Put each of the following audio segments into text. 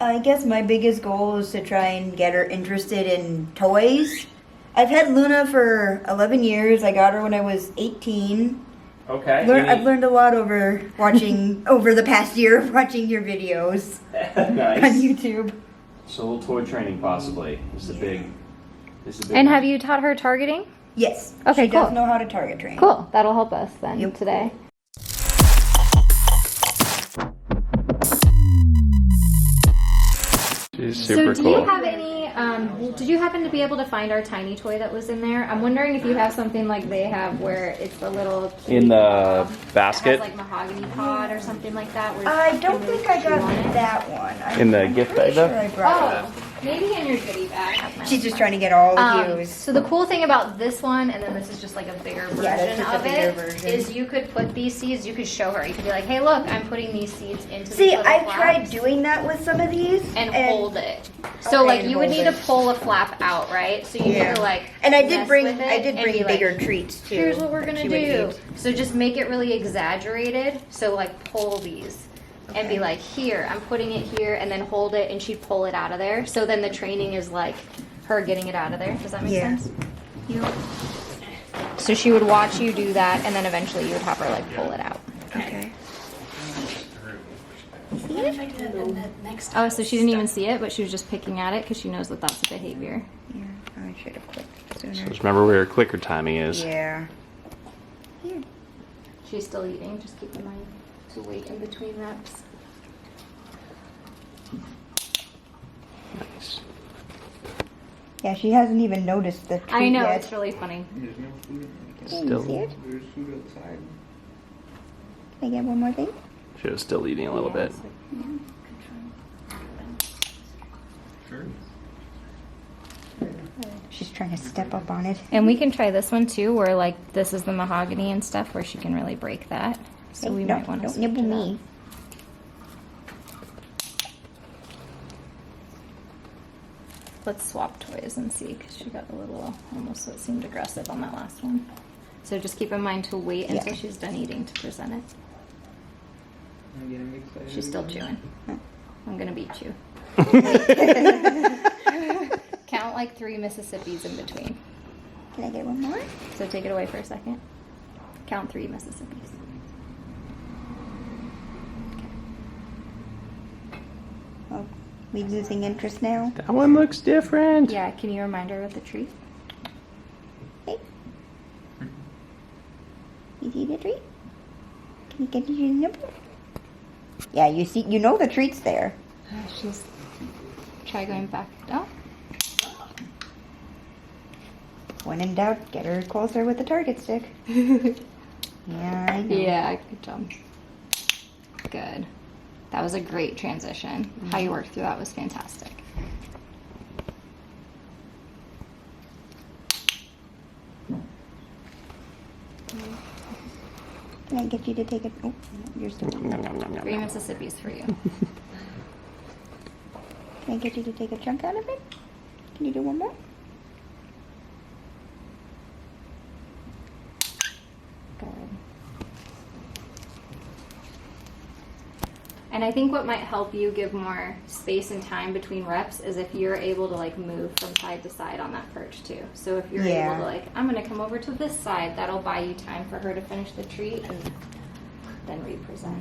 I guess my biggest goal is to try and get her interested in toys. I've had Luna for 11 years. I got her when I was 18. Okay. I've learned a lot over the past year of watching your videos Nice. on YouTube. So a little toy training possibly. This is a big And have you taught her targeting? Yes. Okay, she cool. does know how to target train. Cool. That'll help us then Yep. today. She's super so cool. Do you have any, did you happen to be able to find our tiny toy that was in there? I'm wondering if you have something like they have where it's the little In the basket? that has like mahogany pod or something like that. Where I you don't can really think I chew got on it. that one. In the gift bag, though? I brought it. Oh, maybe in your goodie bag. She's just trying to get all the views. So the cool thing about this one, and then this is just like a bigger version that's just a of bigger it, version. is you could put these seeds, you could show her. You could be like, hey, look, I'm putting these seeds into See, these little I flaps tried doing that with some of these. and hold it. So Okay, like and you would hold need it. to pull a flap out, right? So you need to like And I did mess bring with it and be bigger like, treats too. here's what we're gonna She would do. eat. So just make it really exaggerated. So like pull these. And be like, here, I'm putting it here, and then hold it, and she'd pull it out of there. So then the training is like her getting it out of there. Does that make sense? So she would watch you do that, and then eventually you would have her like pull it out. Okay. Oh, so she didn't even see it, but she was just picking at it because she knows that that's a behavior. Yeah, I should have clicked sooner. So just remember where your clicker timing is. Yeah. Here. She's still eating. Just keep in mind to wait in between reps. Nice. Yeah, she hasn't even noticed the treat I know, yet. it's really funny. There's no food. Still, See it? There's food outside. Can I get one more thing? she was still eating a little bit. Sure. She's trying to step up on it. And we can try this one too, where like this is the mahogany and stuff, where she can really break that. So Hey, we no, might want to don't nibble me. Let's swap toys and see, because she got a little, almost it seemed aggressive on that last one. So just keep in mind to wait until she's done eating to present it. I'm getting excited. She's still chewing. I'm gonna beat you. Count like 3 Mississippis in between. Can I get one more? So take it away for a second. Count 3 Mississippis. Oh, we losing interest now? That one looks different. Yeah, can you remind her of the treat? Hey. You see the treat? Can you get you nibble? Yeah, you see, you know the treat's there. She's try going back. Oh, When in doubt, get her closer with the target stick. Yeah, I know. yeah, good job. Good. That was a great transition. How you worked through that was fantastic. Can I get you to take it? Oh, you're still. Nom, nom, nom, nom, 3 nom. Mississippis for you. Can I get you to take a chunk out of it? Can you do one more? Good. And I think what might help you give more space and time between reps is if you're able to like move from side to side on that perch too. So if you're Yeah. able to like, I'm gonna come over to this side, that'll buy you time for her to finish the treat and then represent.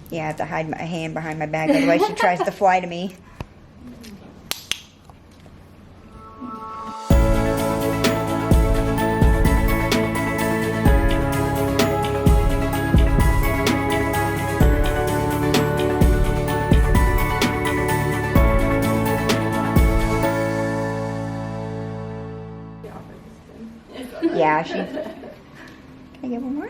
Yeah, I have to hide my hand behind my back, otherwise she tries to fly to me. Yeah, she. Can I get one more?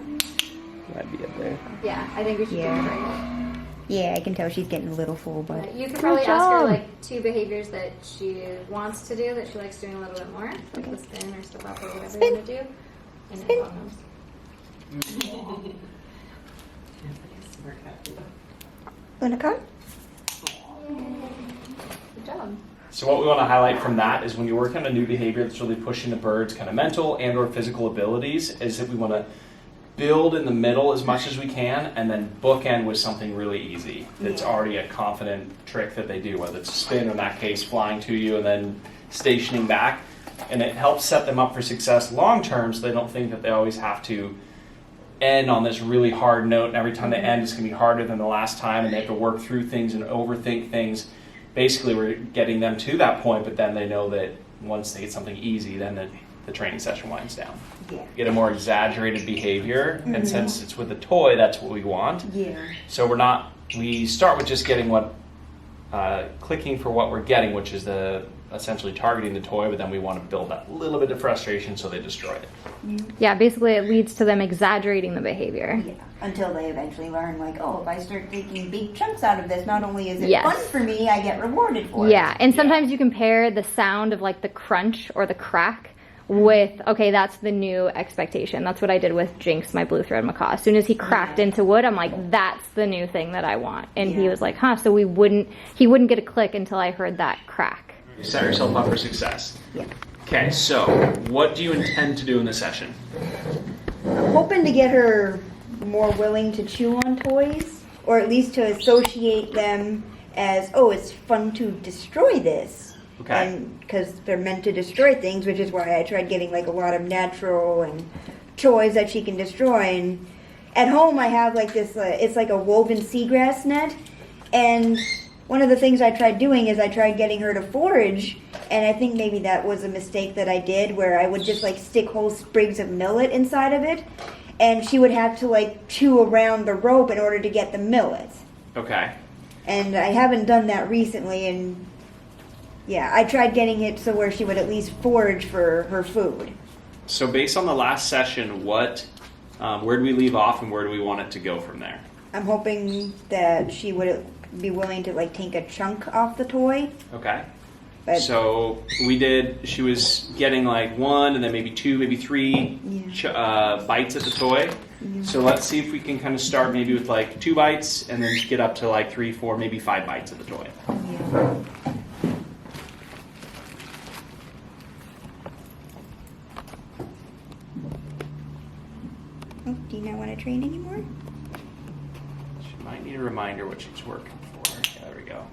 That'd be up there. Yeah, I think we should Yeah. do it right. Yeah, I can tell she's getting a little full, but. You could probably ask her job. like 2 behaviors that she wants to do that she likes doing a little bit more, like the spin or step up or whatever you want to do. And Spin. it knows. Luna, come. Good job. So what we want to highlight from that is when you're working on a new behavior that's really pushing the bird's kind of mental and or physical abilities, is that we want to build in the middle as much as we can and then bookend with something really easy that's already a confident trick that they do, whether it's a spin or in that case flying to you and then stationing back. And it helps set them up for success long term so they don't think that they always have to end on this really hard note, and every time they end it's going to be harder than the last time and they have to work through things and overthink things. Basically we're getting them to that point, but then they know that once they get something easy, then the training session winds down. Yeah. Get a more exaggerated behavior, and since it's with a toy, that's what we want. Yeah. So we start with just getting clicking for what we're getting, which is essentially targeting the toy, but then we want to build that little bit of frustration so they destroy it. Yeah, basically it leads to them exaggerating the behavior. Yeah. Until they eventually learn, like, oh, if I start taking big chunks out of this, not only is it Yes. fun for me, I get rewarded for it. Yeah, and sometimes you compare the sound of like the crunch or the crack with, okay, that's the new expectation. That's what I did with JINX, my blue thread macaw. As soon as he cracked into wood, I'm like, that's the new thing that I want. And he was like, huh, so he wouldn't get a click until I heard that crack. You set yourself up for success. Yeah. Okay, so what do you intend to do in the session? I'm hoping to get her more willing to chew on toys, or at least to associate them as, oh, it's fun to destroy this. Okay. And because they're meant to destroy things, which is why I tried getting like a lot of natural and toys that she can destroy. And at home I have like this, it's like a woven seagrass net, and one of the things I tried doing is I tried getting her to forage, and I think maybe that was a mistake that I did, where I would just like stick whole sprigs of millet inside of it, and she would have to like chew around the rope in order to get the millet. Okay. And I haven't done that recently, and yeah, I tried getting it so where she would at least forage for her food. So based on the last session, where do we leave off and where do we want it to go from there? I'm hoping that she would be willing to like take a chunk off the toy. Okay. But So she was getting like one and then maybe two, maybe three bites at the toy. So let's see if we can kind of start maybe with like 2 bites and then get up to like 3, 4, maybe 5 bites at the toy. yeah. Oh, do you not want to train anymore? She might need a reminder what she's working for. Yeah, there we go.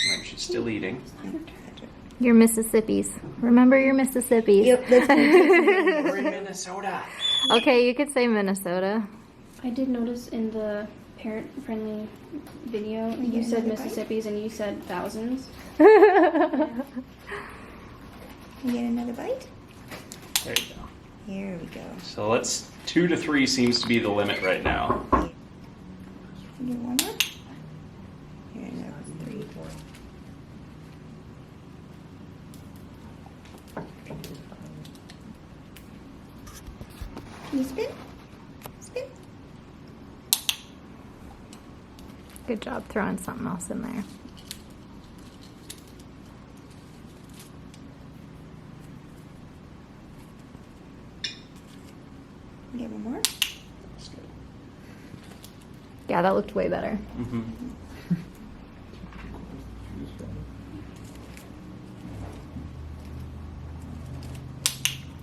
Remember, she's still eating. Your Mississippis. Remember your Mississippis. Yep, that's good. We're in Minnesota. Okay, you could say Minnesota. I did notice in the parent-friendly video, you said Mississippi's and you said thousands. You get another bite? There you go. Here we go. So 2 to 3 seems to be the limit right now. You get one more? Here, no, 3, 4. Can you spin? Spin. Good job throwing something else in there. You get one more? That's good. Yeah, that looked way better. Mm-hmm.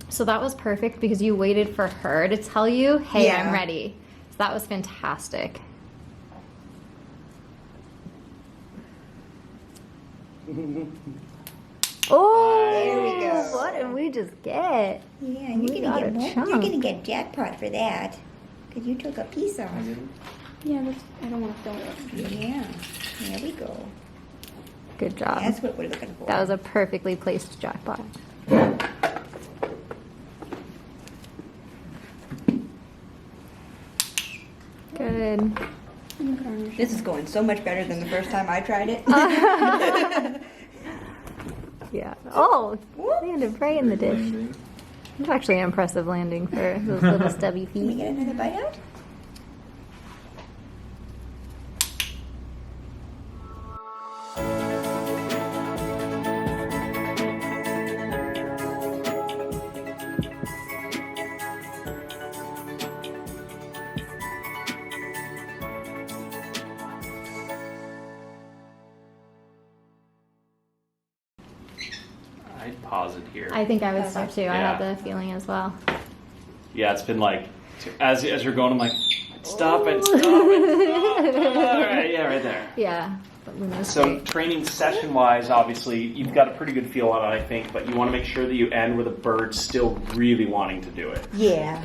So that was perfect because you waited for her to tell you, hey, Yeah. I'm ready. So that was fantastic. Oh, There we go. What did we just get? Yeah, We you're got gonna a get more. chunk. You're gonna get jackpot for that, because you took a piece off. Yeah, I don't want to film it. Yeah, there we go. Good job. That's what we're looking for. That was a perfectly placed jackpot. Good. This is going so much better than the first time I tried it. Yeah. Oh, landed right in the dish. It's actually an impressive landing for those little stubby Can we feet. get another bite out? pause it here. I think I would stop too. I Yeah. had the feeling as well. Yeah, it's been like, as you're going, I'm like, stop it, stop it, stop. All right, yeah, right there. Yeah. But Luna's So great. training session wise, obviously, you've got a pretty good feel on it, I think, but you want to make sure that you end with a bird still really wanting to do it. Yeah.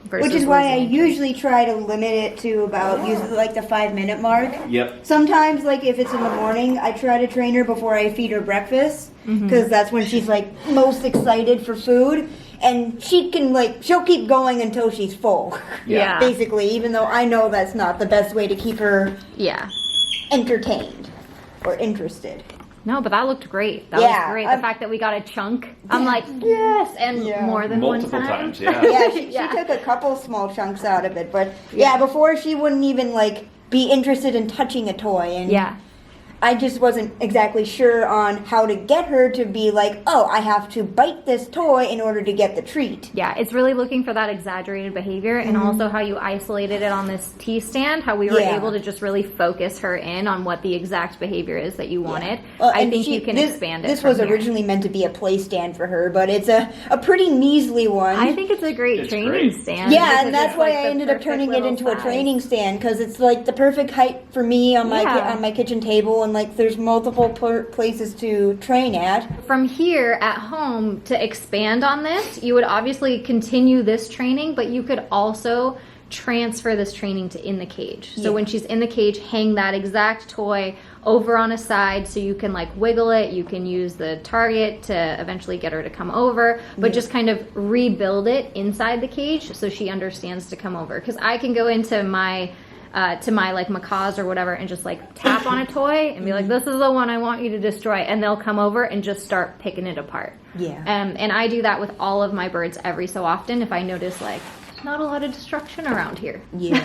Versus Which is why I losing usually try to limit it to about usually like the 5-minute mark. Yep. Sometimes, like if it's in the morning, I try to train her before I feed her breakfast because that's when she's like most excited for food, and she can she'll keep going until she's full. Yeah. Basically, even though I know that's not the best way to keep her Yeah. entertained or interested. No, but that looked great. That Yeah, was great. The I'm- fact that we got a chunk, I'm like, yes, and Yeah. more than Multiple one time. times, yeah. Yeah, she Yeah. took a couple small chunks out of it, but yeah, before she wouldn't even be interested in touching a toy, and Yeah. I just wasn't exactly sure on how to get her to be like, oh, I have to bite this toy in order to get the treat. Yeah, it's really looking for that exaggerated behavior, and also how you isolated it on this T stand, how we were Yeah. able to just really focus her in on what the exact behavior is that you wanted. Well, I and think you can this, expand it. This from was here. originally meant to be a play stand for her, but it's a pretty measly one. I think it's a great It's training great. stand. Yeah, because and that's it's, why like, I the ended up perfect turning it little into a size. training stand, because it's like the perfect height for me on my Yeah. on my kitchen table, and there's multiple places to train at. From here at home, to expand on this, you would obviously continue this training, but you could also transfer this training to in the cage. So Yeah. when she's in the cage, hang that exact toy over on a side so you can wiggle it. You can use the target to eventually get her to come over, but just kind of rebuild it inside the cage so she understands to come over. Because I can go into my macaws or whatever and just tap on a toy and be like, this is the one I want you to destroy, and they'll come over and just start picking it apart. Yeah. And I do that with all of my birds every so often if I notice not a lot of destruction around here. Yeah.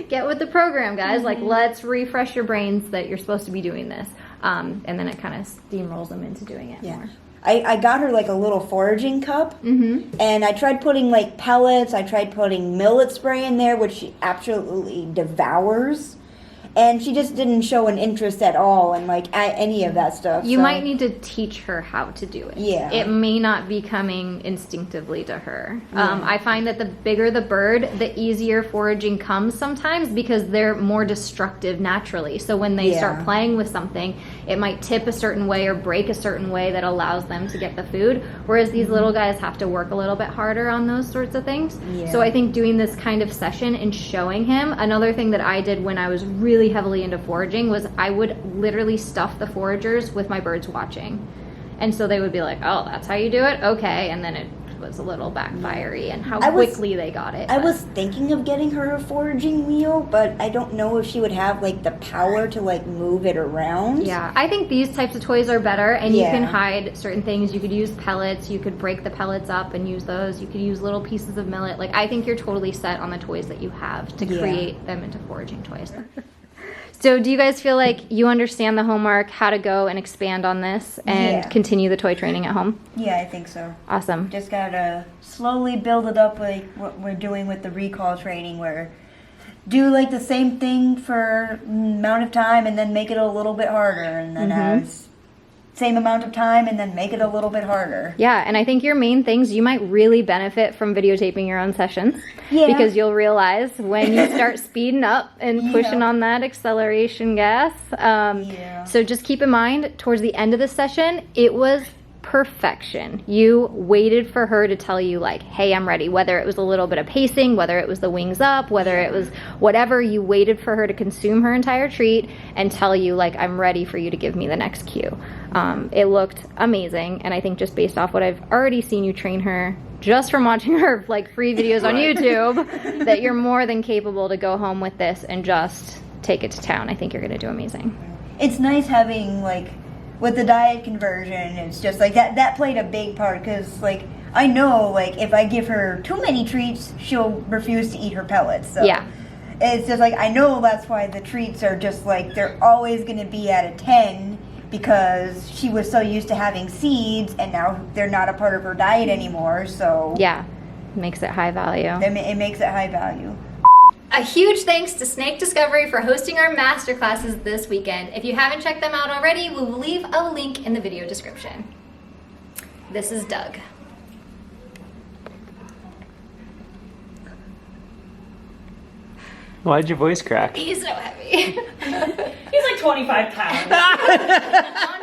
Get with the program, guys. Let's refresh your brains that you're supposed to be doing this. And then it kind of steamrolls them into doing it Yeah. more. I got her a little foraging cup, and I tried putting pellets. I tried putting millet spray in there, which she absolutely devours, and she just didn't show an interest at all in any of that stuff. You so- might need to teach her how to do it. Yeah. It may not be coming instinctively to her. I find that the bigger the bird, the easier foraging comes sometimes because they're more destructive naturally. So when they start playing with something, it might tip a certain way or break a certain way that allows them to get the food. Whereas these little guys have to work a little bit harder on those sorts of things. Yeah. So I think doing this kind of session and showing him, another thing that I did when I was really heavily into foraging was I would literally stuff the foragers with my birds watching. And so they would be like, oh, that's how you do it? Okay. And then it was a little backfire-y and how quickly they got it. I but- was thinking of getting her a foraging wheel, but I don't know if she would have the power to move it around. Yeah, I think these types of toys are better, and you can Yeah. hide certain things. You could use pellets, you could break the pellets up and use those. You could use little pieces of millet. I think you're totally set on the toys that you have to Yeah. create them into foraging toys. So do you guys feel like you understand the homework, how to go and expand on this and Yeah. continue the toy training at home? Yeah, I think so. Awesome. Just gotta slowly build it up what we're doing with the recall training, where do the same thing for amount of time and then make it a little bit harder, and then same amount of time and then make it a little bit harder. Yeah, and I think your main things, you might really benefit from videotaping your own sessions. Yeah. Because you'll realize when you start speeding up and pushing on that acceleration gas. So just keep in mind, towards the end of the session, it was perfection. You waited for her to tell you hey, I'm ready. Whether it was a little bit of pacing, whether it was the wings up, whether it was whatever, you waited for her to consume her entire treat and tell you I'm ready for you to give me the next cue. It looked amazing, and I think just based off what I've already seen you train her, just from watching her free videos on YouTube, that you're more than capable to go home with this and just take it to town. I think you're gonna do amazing. It's nice having with the diet conversion. It's just that played a big part, because I know if I give her too many treats, she'll refuse to eat her pellets. So Yeah. it's just I know that's why the treats are just they're always going to be at a 10, because she was so used to having seeds, and now they're not a part of her diet anymore. So Yeah, makes it high value. it makes it high value. A huge thanks to Snake Discovery for hosting our masterclasses this weekend. If you haven't checked them out already, we will leave a link in the video description. This is Doug. Why'd your voice crack? He's so heavy. He's like 25 pounds.